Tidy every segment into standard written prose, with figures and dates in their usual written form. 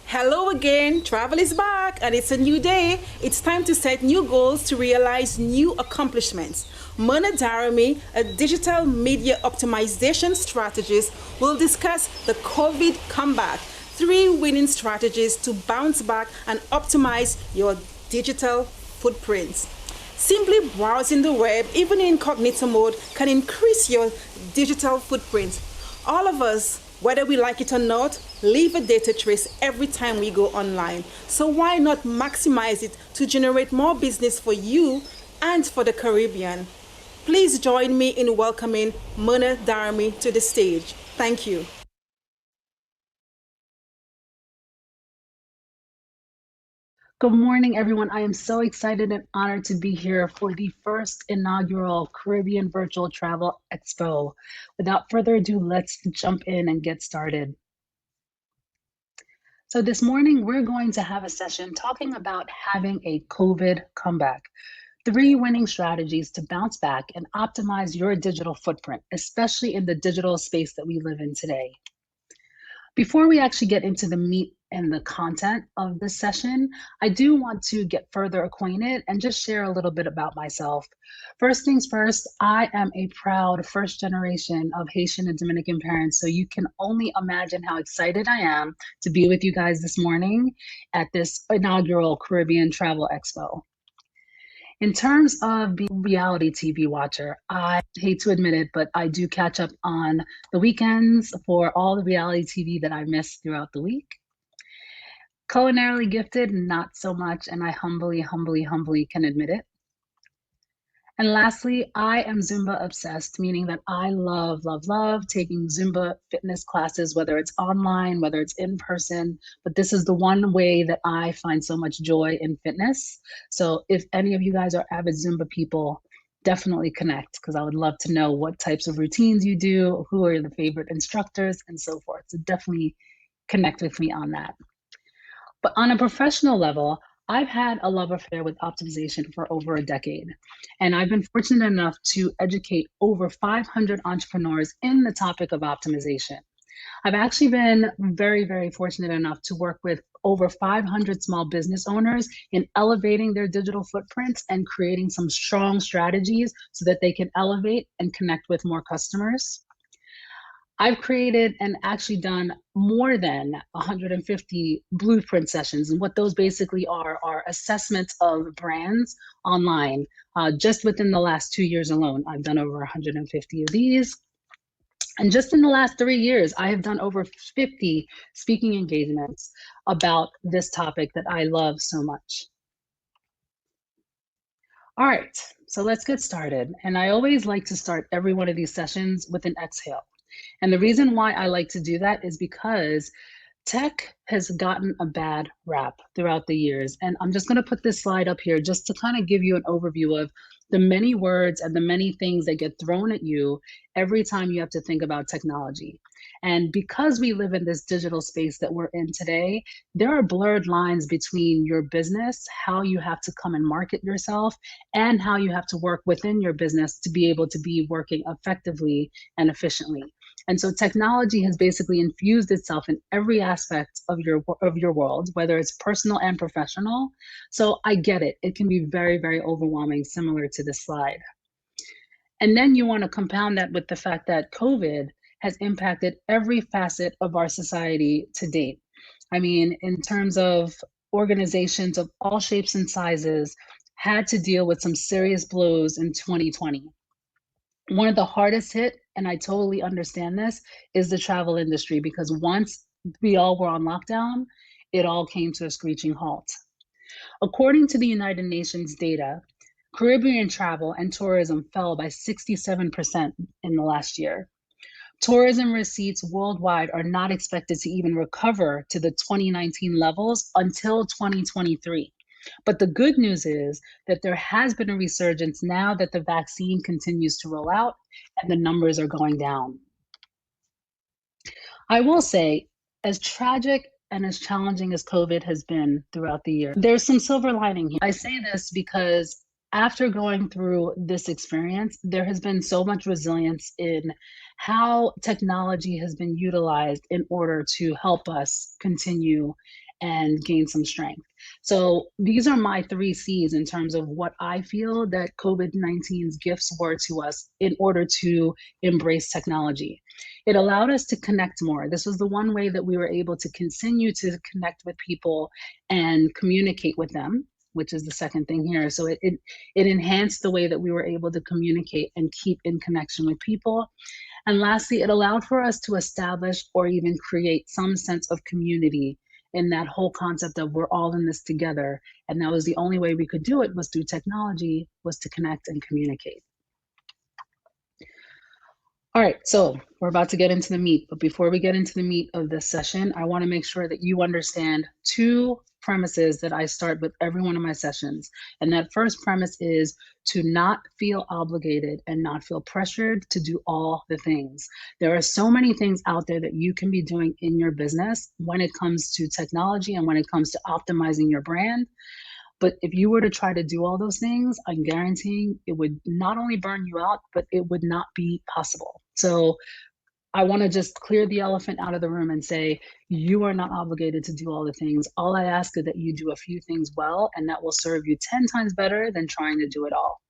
Hello again, travel is back and it's a new day. It's time to set new goals to realize new accomplishments. Myrna Daramy, a digital media optimization strategist, will discuss the COVID comeback, 3 winning strategies to bounce back and optimize your digital footprints. Simply browsing the web, even in incognito mode, can increase your digital footprint. All of us, whether we like it or not, leave a data trace every time we go online. So why not maximize it to generate more business for you and for the Caribbean? Please join me in welcoming Myrna Daramy to the stage. Thank you. Good morning, everyone. I am so excited and honored to be here for the first inaugural Caribbean Virtual Travel Expo. Without further ado, let's jump in and get started. So this morning, we're going to have a session talking about having a COVID comeback. 3 winning strategies to bounce back and optimize your digital footprint, especially in the digital space that we live in today. Before we actually get into the meat and the content of this session, I do want to get further acquainted and just share a little bit about myself. First things first, I am a proud first generation of Haitian and Dominican parents, so you can only imagine how excited I am to be with you guys this morning at this inaugural Caribbean Travel Expo. In terms of being a reality TV watcher, I hate to admit it, but I do catch up on the weekends for all the reality TV that I missed throughout the week. Culinarily gifted, not so much, and I humbly can admit it. And lastly, I am Zumba obsessed, meaning that I love taking Zumba fitness classes, whether it's online, whether it's in person. But this is the one way that I find so much joy in fitness. So if any of you guys are avid Zumba people, definitely connect because I would love to know what types of routines you do, who are the favorite instructors, and so forth. So definitely connect with me on that. But on a professional level, I've had a love affair with optimization for over a decade. And I've been fortunate enough to educate over 500 entrepreneurs in the topic of optimization. I've actually been very fortunate enough to work with over 500 small business owners in elevating their digital footprints and creating some strong strategies so that they can elevate and connect with more customers. I've created and actually done more than 150 blueprint sessions. And what those basically are assessments of brands online. Just within the last 2 years alone, I've done over 150 of these. And just in the last 3 years, I have done over 50 speaking engagements about this topic that I love so much. All right, so let's get started. And I always like to start every one of these sessions with an exhale. And the reason why I like to do that is because tech has gotten a bad rap throughout the years. And I'm just going to put this slide up here just to kind of give you an overview of the many words and the many things that get thrown at you every time you have to think about technology. And because we live in this digital space that we're in today, there are blurred lines between your business, how you have to come and market yourself, and how you have to work within your business to be able to be working effectively and efficiently. And so technology has basically infused itself in every aspect of your world, whether it's personal and professional. So I get it. It can be very overwhelming, similar to this slide. And then you want to compound that with the fact that COVID has impacted every facet of our society to date. I mean, in terms of organizations of all shapes and sizes had to deal with some serious blows in 2020. One of the hardest hit, and I totally understand this, is the travel industry because once we all were on lockdown, it all came to a screeching halt. According to the United Nations data, Caribbean travel and tourism fell by 67% in the last year. Tourism receipts worldwide are not expected to even recover to the 2019 levels until 2023. But the good news is that there has been a resurgence now that the vaccine continues to roll out and the numbers are going down. I will say, as tragic and as challenging as COVID has been throughout the year, there's some silver lining here. I say this because after going through this experience, there has been so much resilience in how technology has been utilized in order to help us continue and gain some strength. So these are my 3 C's in terms of what I feel that COVID-19's gifts were to us in order to embrace technology. It allowed us to connect more. This was the one way that we were able to continue to connect with people and communicate with them, which is the second thing here. So it enhanced the way that we were able to communicate and keep in connection with people. And lastly, it allowed for us to establish or even create some sense of community in that whole concept of we're all in this together. And that was the only way we could do it, was through technology, was to connect and communicate. All right, so we're about to get into the meat, but before we get into the meat of this session, I want to make sure that you understand 2 premises that I start with every one of my sessions. And that first premise is to not feel obligated and not feel pressured to do all the things. There are so many things out there that you can be doing in your business when it comes to technology and when it comes to optimizing your brand. But if you were to try to do all those things, I'm guaranteeing it would not only burn you out, but it would not be possible. So I want to just clear the elephant out of the room and say, you are not obligated to do all the things. All I ask is that you do a few things well, and that will serve you 10 times better than trying to do it all.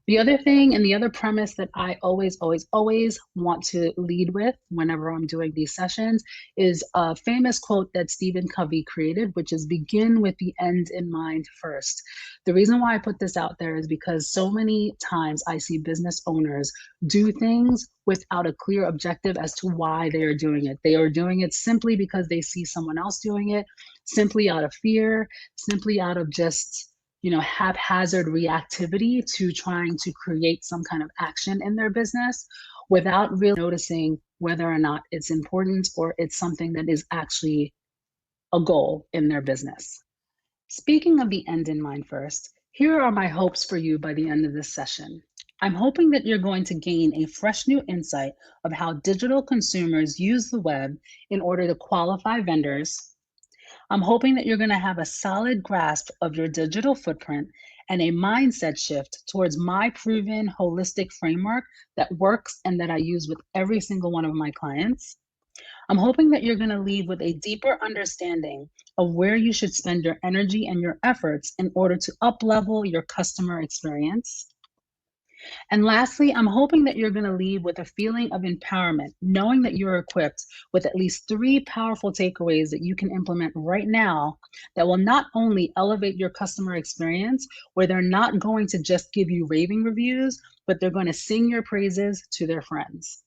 The other thing and the other premise that I always want to lead with whenever I'm doing these sessions is a famous quote that Stephen Covey created, which is begin with the end in mind first. The reason why I put this out there is because so many times I see business owners do things without a clear objective as to why they are doing it. They are doing it simply because they see someone else doing it, simply out of fear, simply out of just haphazard reactivity to trying to create some kind of action in their business without really noticing whether or not it's important or it's something that is actually a goal in their business. Speaking of the end in mind first, here are my hopes for you by the end of this session. I'm hoping that you're going to gain a fresh new insight of how digital consumers use the web in order to qualify vendors. I'm hoping that you're going to have a solid grasp of your digital footprint and a mindset shift towards my proven holistic framework that works and that I use with every single one of my clients. I'm hoping that you're going to leave with a deeper understanding of where you should spend your energy and your efforts in order to up-level your customer experience. And lastly, I'm hoping that you're going to leave with a feeling of empowerment, knowing that you're equipped with at least 3 powerful takeaways that you can implement right now that will not only elevate your customer experience, where they're not going to just give you raving reviews, but they're going to sing your praises to their friends.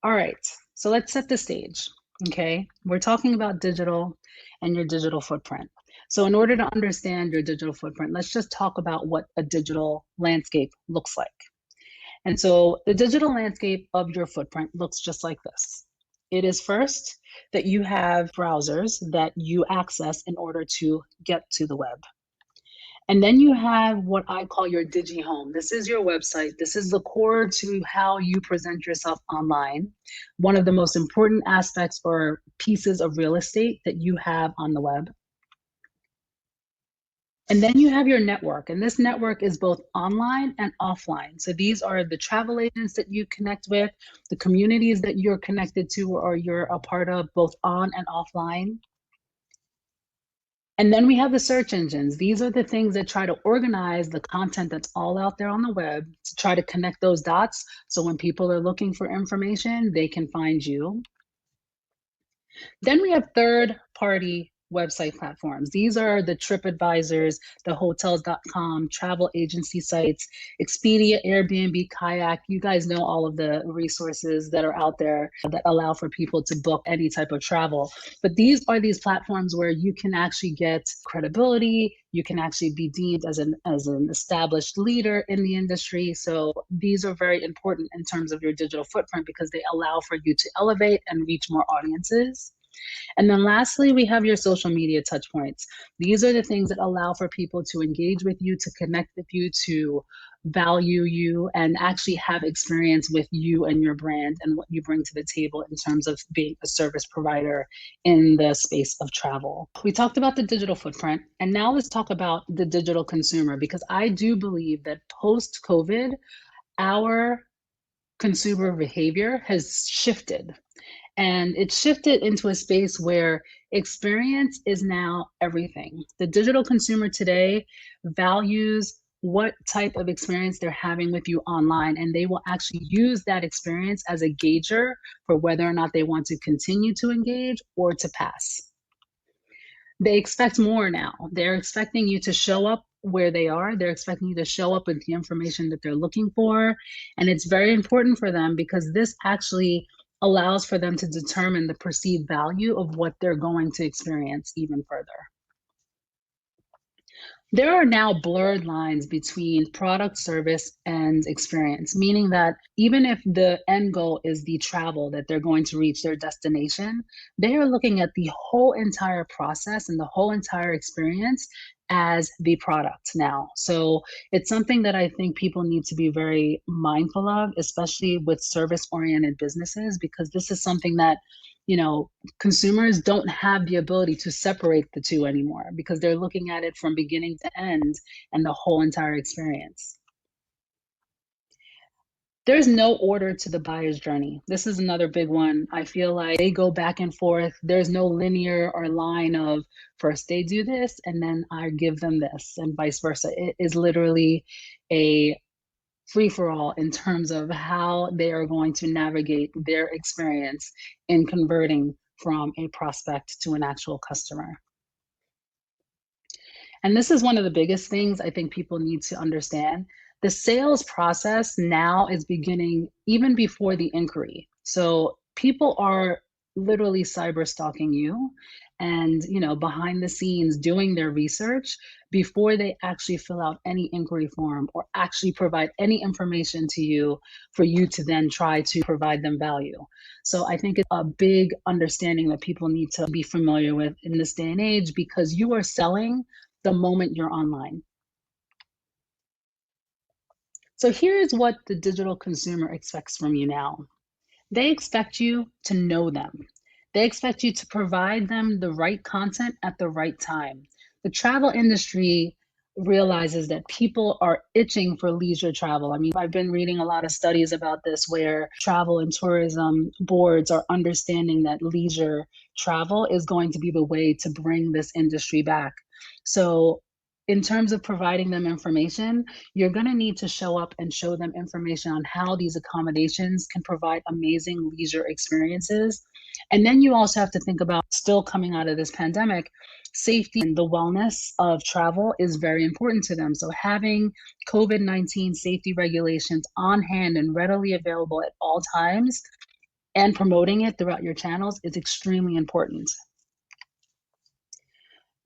All right, so let's set the stage, okay? We're talking about digital and your digital footprint. So in order to understand your digital footprint, let's just talk about what a digital landscape looks like. And so the digital landscape of your footprint looks just like this. It is first that you have browsers that you access in order to get to the web. And then you have what I call your digi home. This is your website. This is the core to how you present yourself online. One of the most important aspects or pieces of real estate that you have on the web. And then you have your network, and this network is both online and offline. So these are the travel agents that you connect with, the communities that you're connected to or you're a part of, both on and offline. And then we have the search engines. These are the things that try to organize the content that's all out there on the web to try to connect those dots. So when people are looking for information, they can find you. Then we have third-party website platforms. These are the TripAdvisors, the hotels.com, travel agency sites, Expedia, Airbnb, Kayak. You guys know all of the resources that are out there that allow for people to book any type of travel. But these are these platforms where you can actually get credibility. You can actually be deemed as an established leader in the industry. So these are very important in terms of your digital footprint because they allow for you to elevate and reach more audiences. And then lastly, we have your social media touch points. These are the things that allow for people to engage with you, to connect with you, to value you, and actually have experience with you and your brand and what you bring to the table in terms of being a service provider in the space of travel. We talked about the digital footprint, and now let's talk about the digital consumer, because I do believe that post-COVID, our consumer behavior has shifted. And it shifted into a space where experience is now everything. The digital consumer today values what type of experience they're having with you online, and they will actually use that experience as a gauger for whether or not they want to continue to engage or to pass. They expect more now. They're expecting you to show up where they are. They're expecting you to show up with the information that they're looking for. And it's very important for them because this actually allows for them to determine the perceived value of what they're going to experience even further. There are now blurred lines between product, service, and experience, meaning that even if the end goal is the travel that they're going to reach their destination, they are looking at the whole entire process and the whole entire experience as the product now. So it's something that I think people need to be very mindful of, especially with service-oriented businesses, because this is something that consumers don't have the ability to separate the two anymore because they're looking at it from beginning to end and the whole entire experience. There's no order to the buyer's journey. This is another big one. I feel like they go back and forth. There's no linear or line of first they do this and then I give them this and vice versa. It is literally a free-for-all in terms of how they are going to navigate their experience in converting from a prospect to an actual customer. And this is one of the biggest things I think people need to understand. The sales process now is beginning even before the inquiry. So people are literally cyber stalking you and behind the scenes doing their research before they actually fill out any inquiry form or actually provide any information to you for you to then try to provide them value. So I think it's a big understanding that people need to be familiar with in this day and age because you are selling the moment you're online. So here's what the digital consumer expects from you now. They expect you to know them. They expect you to provide them the right content at the right time. The travel industry realizes that people are itching for leisure travel. I mean, I've been reading a lot of studies about this where travel and tourism boards are understanding that leisure travel is going to be the way to bring this industry back. So in terms of providing them information, you're going to need to show up and show them information on how these accommodations can provide amazing leisure experiences. And then you also have to think about still coming out of this pandemic, safety and the wellness of travel is very important to them. So having COVID-19 safety regulations on hand and readily available at all times and promoting it throughout your channels is extremely important.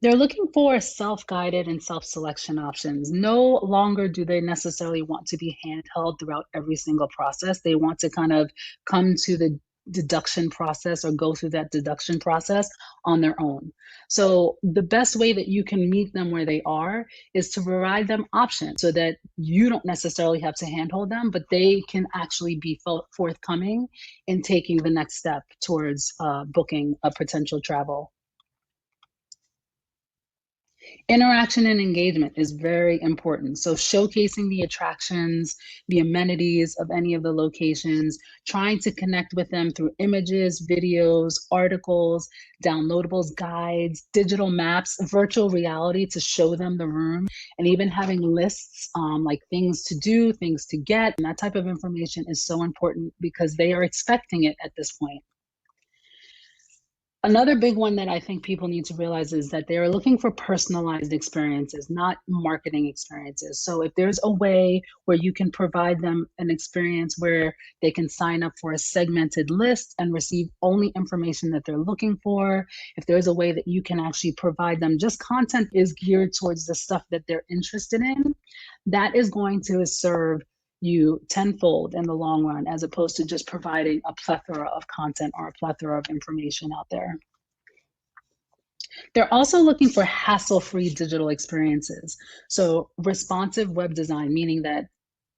They're looking for self-guided and self-selection options. No longer do they necessarily want to be handheld throughout every single process. They want to kind of come to the deduction process or go through that deduction process on their own. So the best way that you can meet them where they are is to provide them options so that you don't necessarily have to handhold them, but they can actually be forthcoming in taking the next step towards booking a potential travel. Interaction and engagement is very important. So showcasing the attractions, the amenities of any of the locations, trying to connect with them through images, videos, articles, downloadables, guides, digital maps, virtual reality to show them the room, and even having lists like things to do, things to get. And that type of information is so important because they are expecting it at this point. Another big one that I think people need to realize is that they are looking for personalized experiences, not marketing experiences. So if there's a way where you can provide them an experience where they can sign up for a segmented list and receive only information that they're looking for, if there's a way that you can actually provide them just content is geared towards the stuff that they're interested in, that is going to serve you tenfold in the long run, as opposed to just providing a plethora of content or a plethora of information out there. They're also looking for hassle-free digital experiences. So responsive web design, meaning that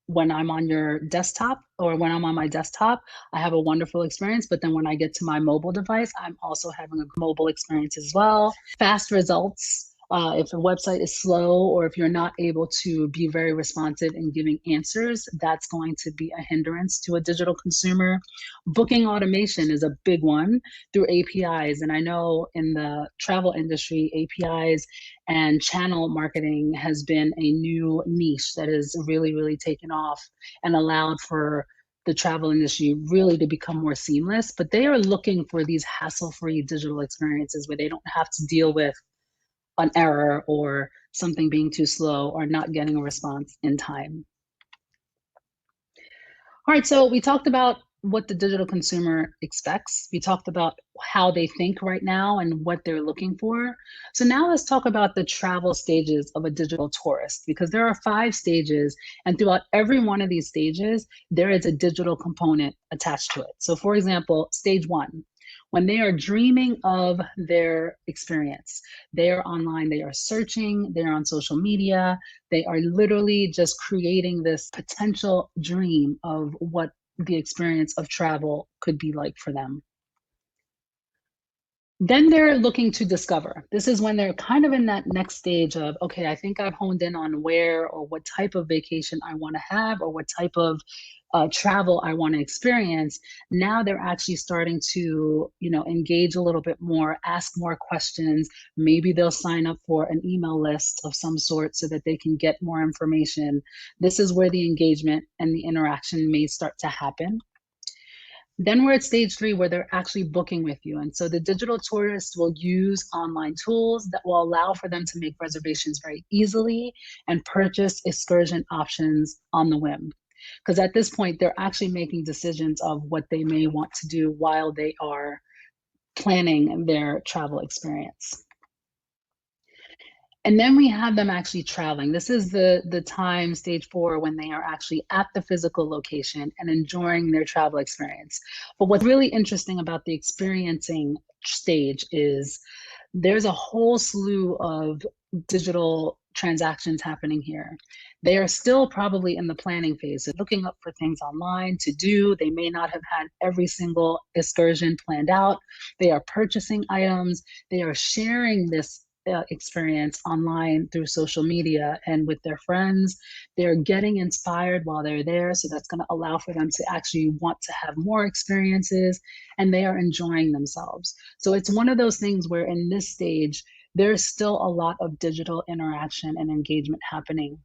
when I'm on your desktop or when I'm on my desktop, I have a wonderful experience. But then when I get to my mobile device, I'm also having a mobile experience as well. Fast results If a website is slow or if you're not able to be very responsive in giving answers, that's going to be a hindrance to a digital consumer. Booking automation is a big one through APIs. And I know in the travel industry, APIs and channel marketing has been a new niche that has really, really taken off and allowed for the travel industry really to become more seamless. But they are looking for these hassle-free digital experiences where they don't have to deal with an error or something being too slow or not getting a response in time. All right, so we talked about what the digital consumer expects. We talked about how they think right now and what they're looking for. So now let's talk about the travel stages of a digital tourist, because there are 5 stages, and throughout every one of these stages, there is a digital component attached to it. So for example, stage 1, when they are dreaming of their experience, they are online, they are searching, they're on social media, they are literally just creating this potential dream of what the experience of travel could be like for them. Then they're looking to discover. This is when they're kind of in that next stage of, okay, I think I've honed in on where or what type of vacation I want to have or what type of travel I want to experience. Now they're actually starting to, engage a little bit more, ask more questions. Maybe they'll sign up for an email list of some sort so that they can get more information. This is where the engagement and the interaction may start to happen. Then we're at stage 3 where they're actually booking with you. And so the digital tourists will use online tools that will allow for them to make reservations very easily and purchase excursion options on the whim. Because at this point, they're actually making decisions of what they may want to do while they are planning their travel experience. And then we have them actually traveling. This is the time, stage 4, when they are actually at the physical location and enjoying their travel experience. But what's really interesting about the experiencing stage is there's a whole slew of digital transactions happening here. They are still probably in the planning phase, so looking up for things online to do. They may not have had every single excursion planned out. They are purchasing items. They are sharing this experience online through social media and with their friends. They're getting inspired while they're there, so that's going to allow for them to actually want to have more experiences, and they are enjoying themselves. So it's one of those things where in this stage, there's still a lot of digital interaction and engagement happening.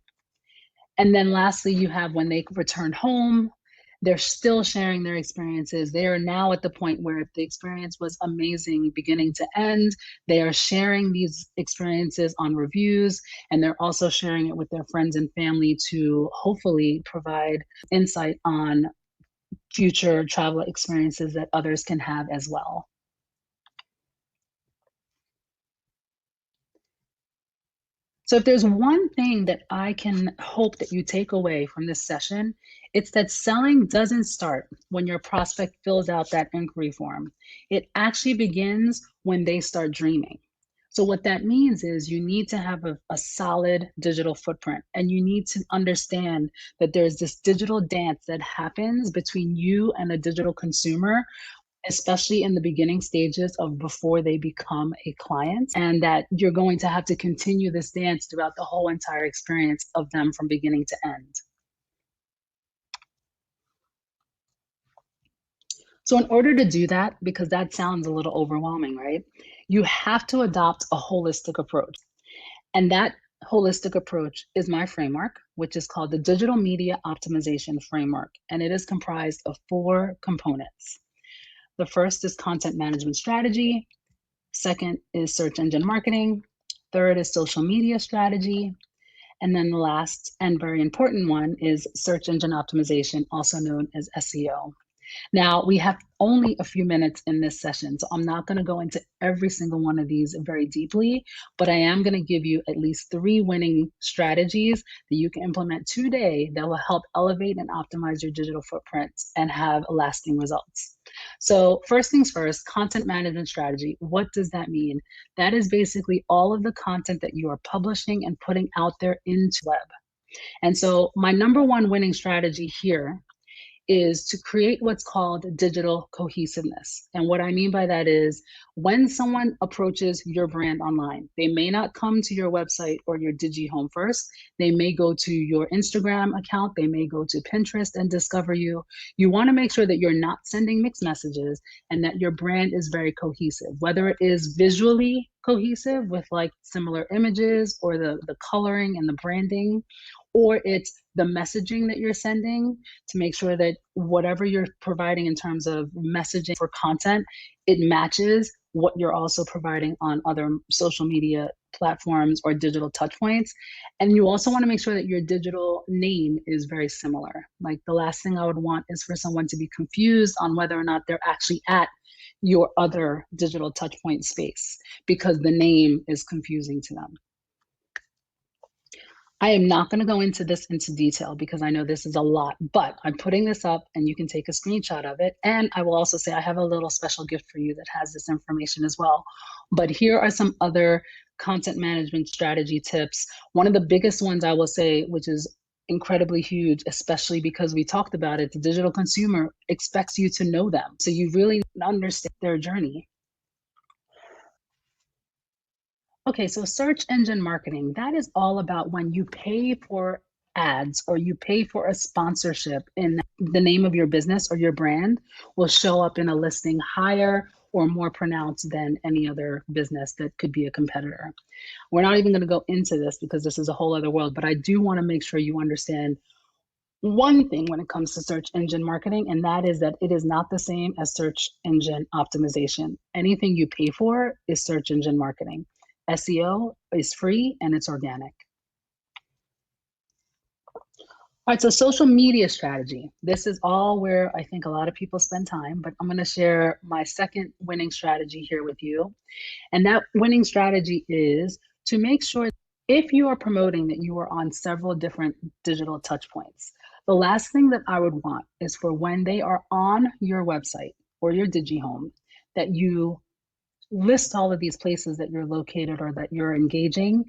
And then lastly, you have when they return home, they're still sharing their experiences. They are now at the point where if the experience was amazing beginning to end, they are sharing these experiences on reviews, and they're also sharing it with their friends and family to hopefully provide insight on future travel experiences that others can have as well. So if there's one thing that I can hope that you take away from this session, it's that selling doesn't start when your prospect fills out that inquiry form. It actually begins when they start dreaming. So what that means is you need to have a solid digital footprint, and you need to understand that there's this digital dance that happens between you and a digital consumer, especially in the beginning stages of before they become a client, and that you're going to have to continue this dance throughout the whole entire experience of them from beginning to end. So in order to do that, because that sounds a little overwhelming, right? You have to adopt a holistic approach. And that holistic approach is my framework, which is called the Digital Media Optimization Framework. And it is comprised of 4 components. The first is content management strategy. Second is search engine marketing. Third is social media strategy. And then the last and very important one is search engine optimization, also known as SEO. Now, we have only a few minutes in this session, so I'm not going to go into every single one of these very deeply, but I am going to give you at least 3 winning strategies that you can implement today that will help elevate and optimize your digital footprint and have lasting results. So first things first, content management strategy. What does that mean? That is basically all of the content that you are publishing and putting out there into the web. And so my number 1 winning strategy here is to create what's called digital cohesiveness. And what I mean by that is when someone approaches your brand online, they may not come to your website or your DigiHome first. They may go to your Instagram account, they may go to Pinterest and discover you. You want to make sure that you're not sending mixed messages and that your brand is very cohesive, whether it is visually cohesive with like similar images or the coloring and the branding, or it's the messaging that you're sending to make sure that whatever you're providing in terms of messaging for content, it matches what you're also providing on other social media platforms or digital touch points. And you also want to make sure that your digital name is very similar. Like the last thing I would want is for someone to be confused on whether or not they're actually at your other digital touch point space because the name is confusing to them. I am not going to go into this into detail because I know this is a lot, but I'm putting this up and you can take a screenshot of it. And I will also say I have a little special gift for you that has this information as well. But here are some other content management strategy tips. One of the biggest ones I will say, which is incredibly huge, especially because we talked about it, the digital consumer expects you to know them. So you really understand their journey. Okay, so search engine marketing, that is all about when you pay for ads or you pay for a sponsorship in the name of your business or your brand will show up in a listing higher or more pronounced than any other business that could be a competitor. We're not even going to go into this because this is a whole other world, but I do want to make sure you understand one thing when it comes to search engine marketing, and that is that it is not the same as search engine optimization. Anything you pay for is search engine marketing. SEO is free and it's organic. All right, so social media strategy. This is all where I think a lot of people spend time, but I'm going to share my second winning strategy here with you. And that winning strategy is to make sure if you are promoting that you are on several different digital touch points, the last thing that I would want is for when they are on your website or your DigiHome, that you list all of these places that you're located or that you're engaging,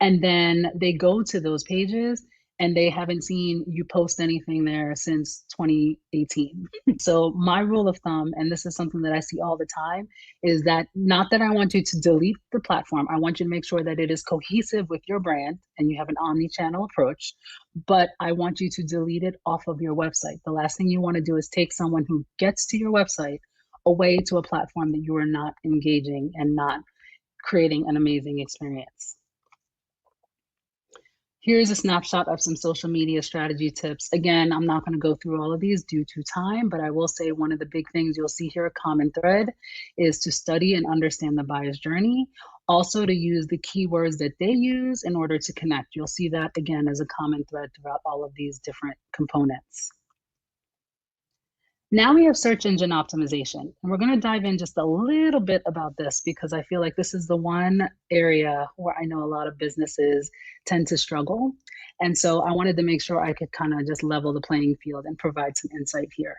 and then they go to those pages and they haven't seen you post anything there since 2018. So my rule of thumb, and this is something that I see all the time, is that not that I want you to delete the platform, I want you to make sure that it is cohesive with your brand and you have an omni-channel approach, but I want you to delete it off of your website. The last thing you want to do is take someone who gets to your website away to a platform that you are not engaging and not creating an amazing experience. Here's a snapshot of some social media strategy tips. Again, I'm not going to go through all of these due to time, but I will say one of the big things you'll see here, a common thread, is to study and understand the buyer's journey. Also to use the keywords that they use in order to connect. You'll see that again as a common thread throughout all of these different components. Now we have search engine optimization, and we're going to dive in just a little bit about this because I feel like this is the one area where I know a lot of businesses tend to struggle. And so I wanted to make sure I could kind of just level the playing field and provide some insight here.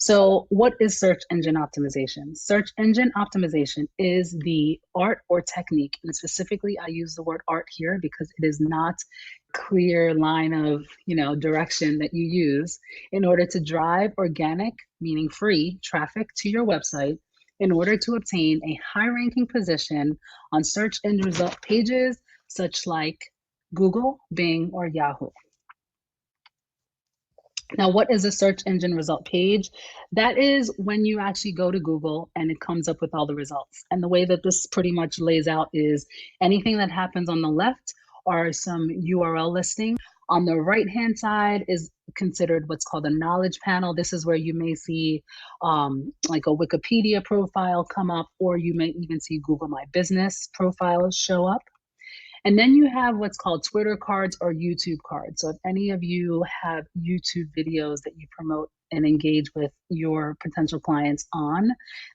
So what is search engine optimization? Search engine optimization is the art or technique, and specifically I use the word art here because it is not clear line of direction that you use in order to drive organic, meaning free traffic to your website in order to obtain a high ranking position on search engine result pages such like Google, Bing, or Yahoo. Now, what is a search engine result page? That is when you actually go to Google and it comes up with all the results. And the way that this pretty much lays out is anything that happens on the left are some URL listing. On the right-hand side is considered what's called a knowledge panel. This is where you may see like a Wikipedia profile come up, or you may even see Google My Business profiles show up. And then you have what's called Twitter cards or YouTube cards. So if any of you have YouTube videos that you promote and engage with your potential clients on,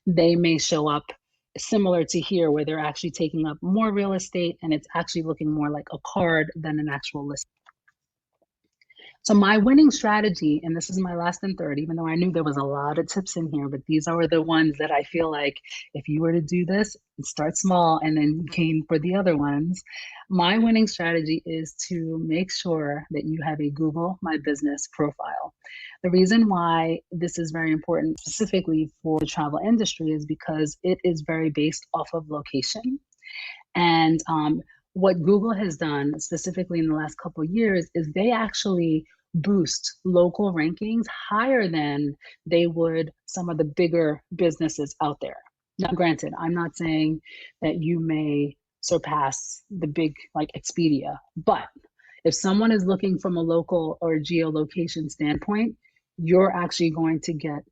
they may show up similar to here where they're actually taking up more real estate and it's actually looking more like a card than an actual list. So my winning strategy, and this is my last and third, even though I knew there was a lot of tips in here, but these are the ones that I feel like if you were to do this, start small and then gain for the other ones. My winning strategy is to make sure that you have a Google My Business profile. The reason why this is very important specifically for the travel industry is because it is very based off of location. And what Google has done specifically in the last couple of years is they actually boost local rankings higher than they would some of the bigger businesses out there. Now, granted, I'm not saying that you may surpass the big like Expedia, but if someone is looking from a local or geolocation standpoint, you're actually going to get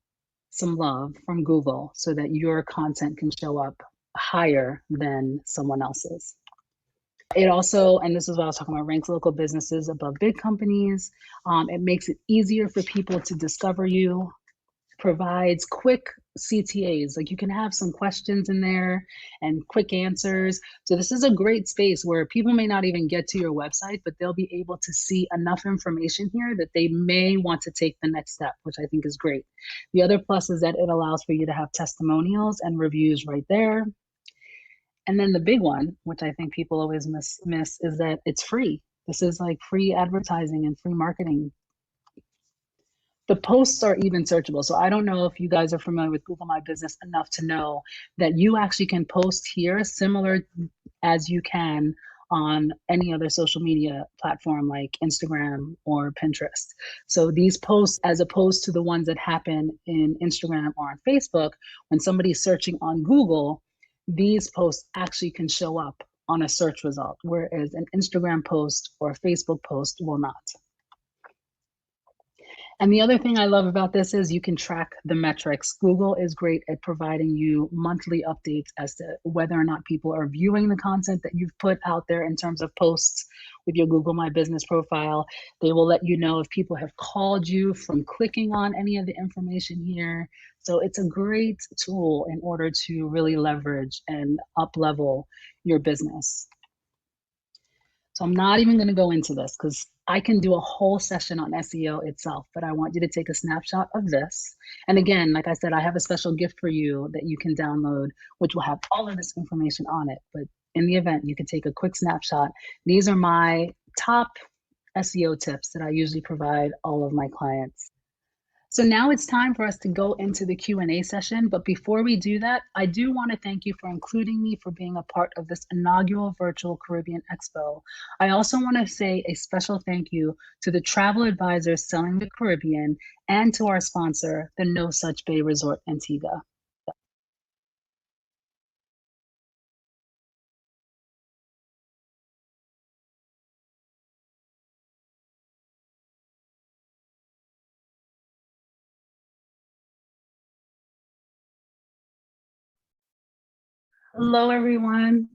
some love from Google so that your content can show up higher than someone else's. It also, and this is what I was talking about, ranks local businesses above big companies. It makes it easier for people to discover you, provides quick CTAs, like you can have some questions in there and quick answers. So this is a great space where people may not even get to your website, but they'll be able to see enough information here that they may want to take the next step, which I think is great. The other plus is that it allows for you to have testimonials and reviews right there. And then the big one, which I think people always miss, is that it's free. This is like free advertising and free marketing. The posts are even searchable. So I don't know if you guys are familiar with Google My Business enough to know that you actually can post here similar as you can on any other social media platform like Instagram or Pinterest. So these posts, as opposed to the ones that happen in Instagram or on Facebook, when somebody's searching on Google, these posts actually can show up on a search result, whereas an Instagram post or a Facebook post will not. And the other thing I love about this is you can track the metrics. Google is great at providing you monthly updates as to whether or not people are viewing the content that you've put out there in terms of posts with your Google My Business profile. They will let you know if people have called you from clicking on any of the information here. So it's a great tool in order to really leverage and up-level your business. So I'm not even going to go into this because I can do a whole session on SEO itself, but I want you to take a snapshot of this. And again, like I said, I have a special gift for you that you can download, which will have all of this information on it. But in the event, you can take a quick snapshot. These are my top SEO tips that I usually provide all of my clients. So now it's time for us to go into the Q&A session. But before we do that, I do want to thank you for including me for being a part of this inaugural virtual Caribbean Expo. I also want to say a special thank you to the travel advisors selling the Caribbean and to our sponsor, the No Such Bay Resort Antigua. Hello, everyone.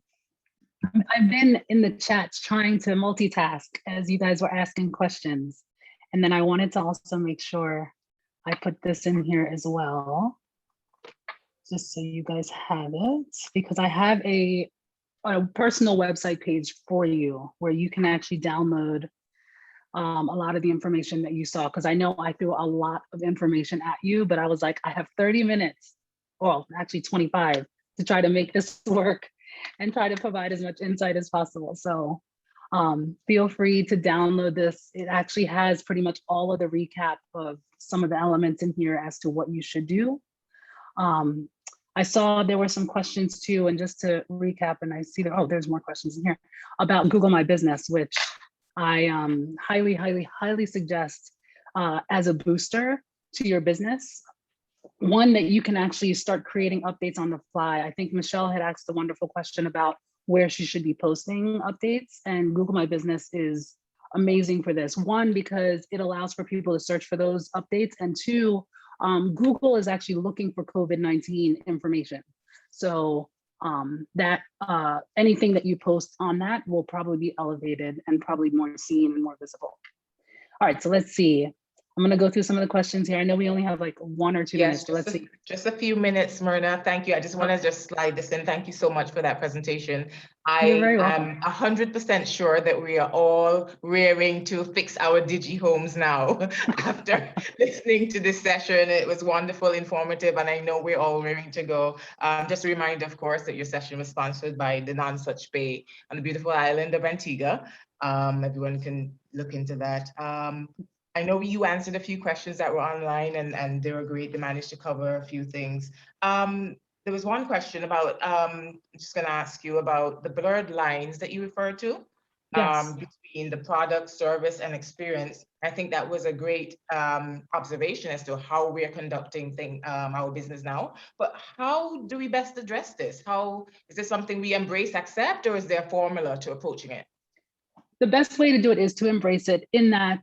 I've been in the chats trying to multitask as you guys were asking questions. And then I wanted to also make sure I put this in here as well, just so you guys have it, because I have a personal website page for you where you can actually download a lot of the information that you saw, because I know I threw a lot of information at you, but I was like, I have 30 minutes, well, actually 25, to try to make this work and try to provide as much insight as possible. So feel free to download this. It actually has pretty much all of the recap of some of the elements in here as to what you should do. I saw there were some questions too, and just to recap, and I see that, oh, there's more questions in here about Google My Business, which I highly suggest as a booster to your business. One, that you can actually start creating updates on the fly. I think Michelle had asked a wonderful question about where she should be posting updates, and Google My Business is amazing for this. One, because it allows for people to search for those updates, and two, Google is actually looking for COVID-19 information. So that anything that you post on that will probably be elevated and probably more seen and more visible. All right, so let's see. I'm going to go through some of the questions here. I know we only have like 1 or 2 minutes, so let's see. Just a few minutes, Myrna. Thank you. I just want to just slide this in. Thank you so much for that presentation. I am 100% sure that we are all rearing to fix our digi homes now after listening to this session. It was wonderful, informative, and I know we're all rearing to go. Just a reminder, of course, that your session was sponsored by the Non Such Bay on the beautiful island of Antigua. Everyone can look into that. I know you answered a few questions that were online, and they were great. They managed to cover a few things. There was one question about, I'm just going to ask you about the blurred lines that you referred to. Yes. Between the product, service, and experience. I think that was a great observation as to how we're conducting our business now. But how do we best address this? How is this something we embrace, accept, or is there a formula to approaching it? The best way to do it is to embrace it, in that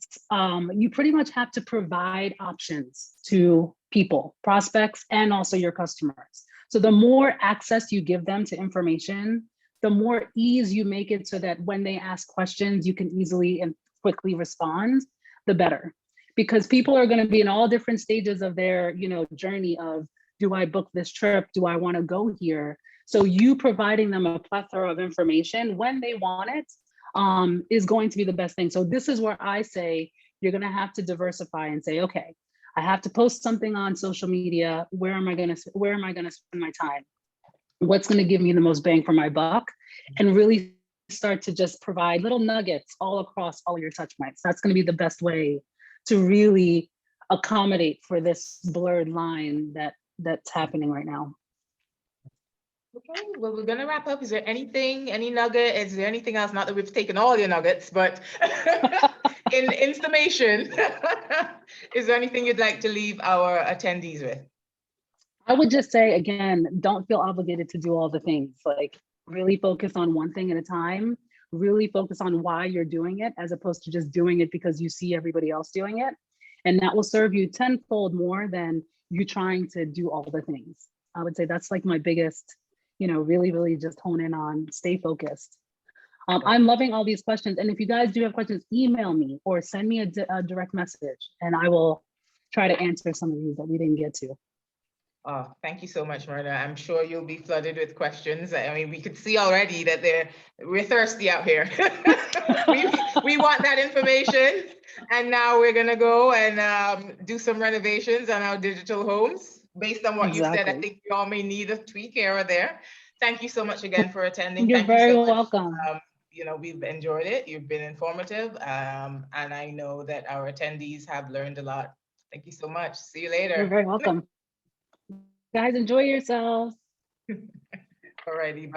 you pretty much have to provide options to people, prospects, and also your customers. So the more access you give them to information, the more ease you make it so that when they ask questions, you can easily and quickly respond, the better. Because people are going to be in all different stages of their, journey of, do I book this trip? Do I want to go here? So you providing them a plethora of information when they want it is going to be the best thing. So this is where I say you're going to have to diversify and say, okay, I have to post something on social media. Where am I going to spend my time? What's going to give me the most bang for my buck? And really start to just provide little nuggets all across all your touch points. That's going to be the best way to really accommodate for this blurred line that's happening right now. Okay, well, we're gonna wrap up. Is there anything, any nugget? Is there anything else? Not that we've taken all your nuggets, but in summation, is there anything you'd like to leave our attendees with? I would just say, again, don't feel obligated to do all the things. Like, really focus on one thing at a time. Really focus on why you're doing it, as opposed to just doing it because you see everybody else doing it. And that will serve you tenfold more than you trying to do all the things. I would say that's like my biggest, really, really just hone in on, stay focused. I'm loving all these questions. And if you guys do have questions, email me or send me a direct message, and I will try to answer some of these that we didn't get to. Oh, thank you so much, Myrna. I'm sure you'll be flooded with questions. I mean, we could see already that we're thirsty out here. we want that information. And now we're gonna go and do some renovations on our digital homes. Based on what you said, I think we all may need a tweak here or there. Thank you so much again for attending. You're Thank very you so welcome. much. We've enjoyed it. You've been informative. And I know that our attendees have learned a lot. Thank you so much. See you later. You're very welcome. Guys, enjoy yourselves. All righty. Bye.